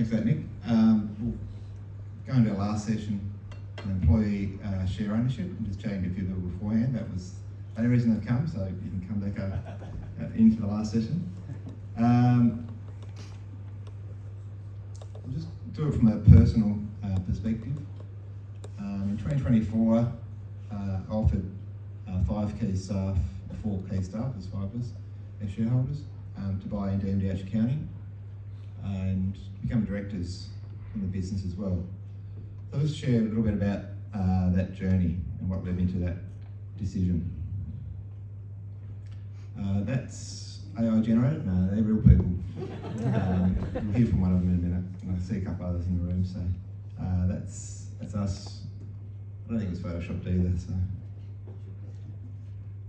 Thanks for that, Nick. Going to our last session, employee share ownership. I'm just chatting to a few people beforehand. That was the only reason I've come, so you can come back into the last session. I'll just do it from a personal perspective. In 2024, I offered 5 key staff, or 4 key staff, as 5 of us, as shareholders, to buy into MDH Accounting and become directors in the business as well. So let's share a little bit about that journey and what led me to that decision. That's AI generated? No, they're real people. You'll hear from one of them in a minute, and I see a couple others in the room. So that's us. I don't think it was photoshopped either.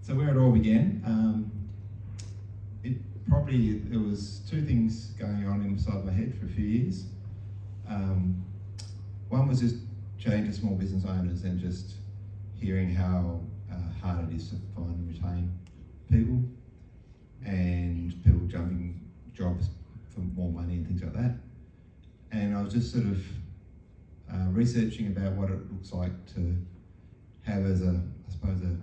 So where it all began, there was 2 things going on inside my head for a few years. One was just chatting to small business owners and just hearing how hard it is to find and retain people, and people jumping jobs for more money and things like that. And I was just sort of researching about what it looks like to have as a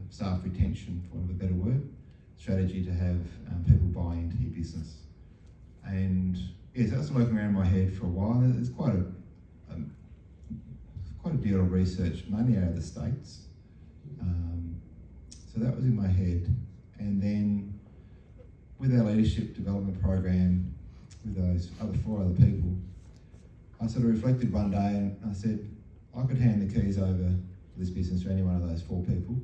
staff retention, for want of a better word, strategy to have people buy into your business. And yes, that was working around in my head for a while. There's quite a deal of research, mainly out of the States. So that was in my head. And then with our leadership development program, with those 4 other people, I sort of reflected one day and I said, I could hand the keys over to this business to any one of those 4 people,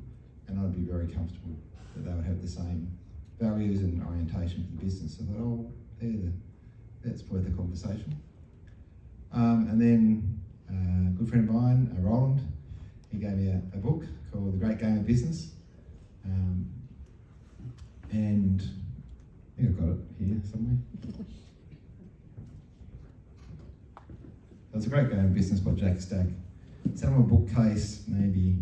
and I'd be very comfortable that they would have the same values and orientation for the business. So I thought, that's worth a conversation. And then a good friend of mine, Roland, he gave me a book called The Great Game of Business. And I think I've got it here somewhere. It's a great game of business by Jack Stack. It's on my bookcase maybe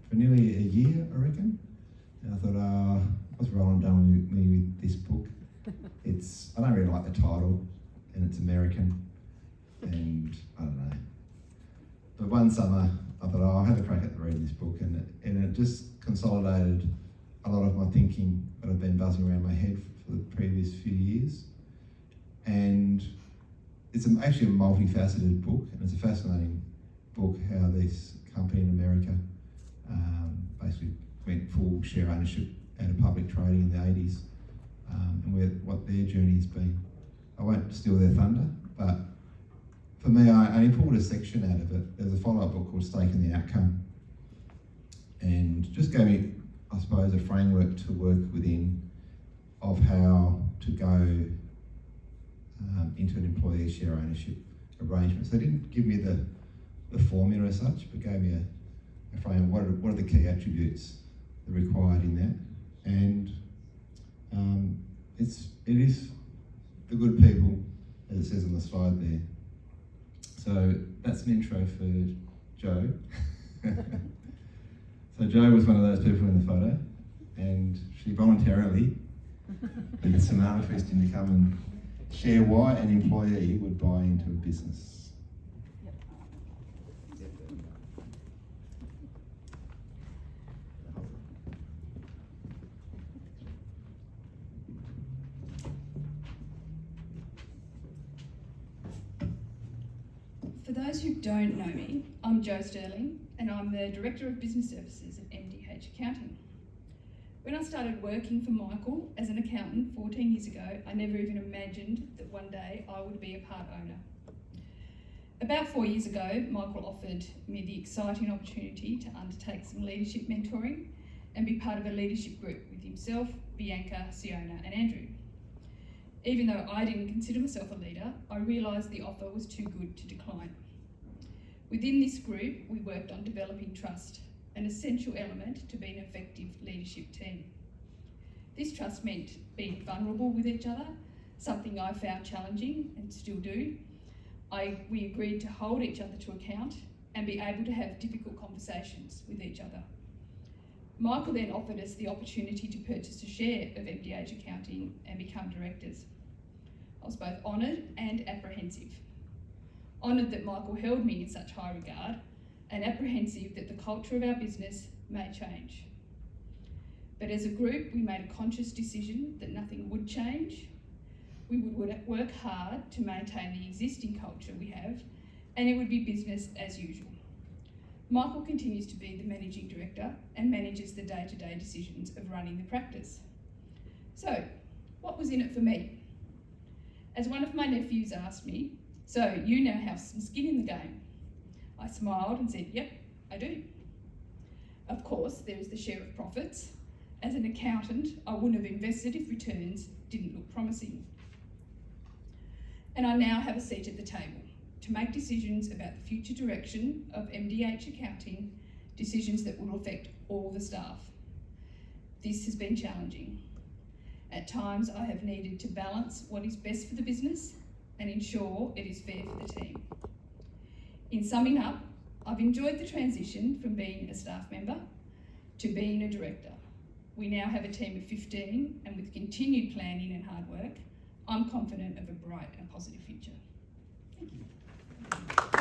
for nearly a year, I reckon. And I thought, what's Roland done with me with this book? I don't really like the title, and it's American, and I don't know. But one summer, I thought, I'll have a crack at reading this book, and it just consolidated a lot of my thinking that had been buzzing around my head for the previous few years. And it's actually a multifaceted book, and it's a fascinating book how this company in America basically went full share ownership out of public trading in the 80s, and what their journey has been. I won't steal their thunder, but for me, I only pulled a section out of it. There's a follow-up book called Stake in the Outcome, and just gave me, I suppose, a framework to work within of how to go into an employee share ownership arrangement. So they didn't give me the formula as such, but gave me a frame. What are the key attributes that are required in that? And it is the good people, as it says on the slide there. So that's an intro for Jo. So Jo was one of those people in the photo, and she voluntarily did some manifesting to come and share why an employee would buy into a business. For those who don't know me, I'm Jo Stirling, and I'm the Director of Business Services at MDH Accounting. When I started working for Michael as an accountant 14 years ago, I never even imagined that one day I would be a part owner. About 4 years ago, Michael offered me the exciting opportunity to undertake some leadership mentoring and be part of a leadership group with himself, Bianca, Siona and Andrew. Even though I didn't consider myself a leader, I realised the offer was too good to decline. Within this group, we worked on developing trust, an essential element to be an effective leadership team. This trust meant being vulnerable with each other, something I found challenging and still do. We agreed to hold each other to account and be able to have difficult conversations with each other. Michael then offered us the opportunity to purchase a share of MDH Accounting and become directors. I was both honoured and apprehensive. honoured that Michael held me in such high regard, and apprehensive that the culture of our business may change. But as a group, we made a conscious decision that nothing would change. We would work hard to maintain the existing culture we have, and it would be business as usual. Michael continues to be the Managing Director and manages the day-to-day decisions of running the practice. So, what was in it for me? As one of my nephews asked me, "So you now have some skin in the game?" I smiled and said, "Yep, I do." Of course, there is the share of profits. As an accountant, I wouldn't have invested if returns didn't look promising. And I now have a seat at the table to make decisions about the future direction of MDH Accounting, decisions that will affect all the staff. This has been challenging. At times, I have needed to balance what is best for the business and ensure it is fair for the team. In summing up, I've enjoyed the transition from being a staff member to being a director. We now have a team of 15, and with continued planning and hard work, I'm confident of a bright and positive future. Thank you.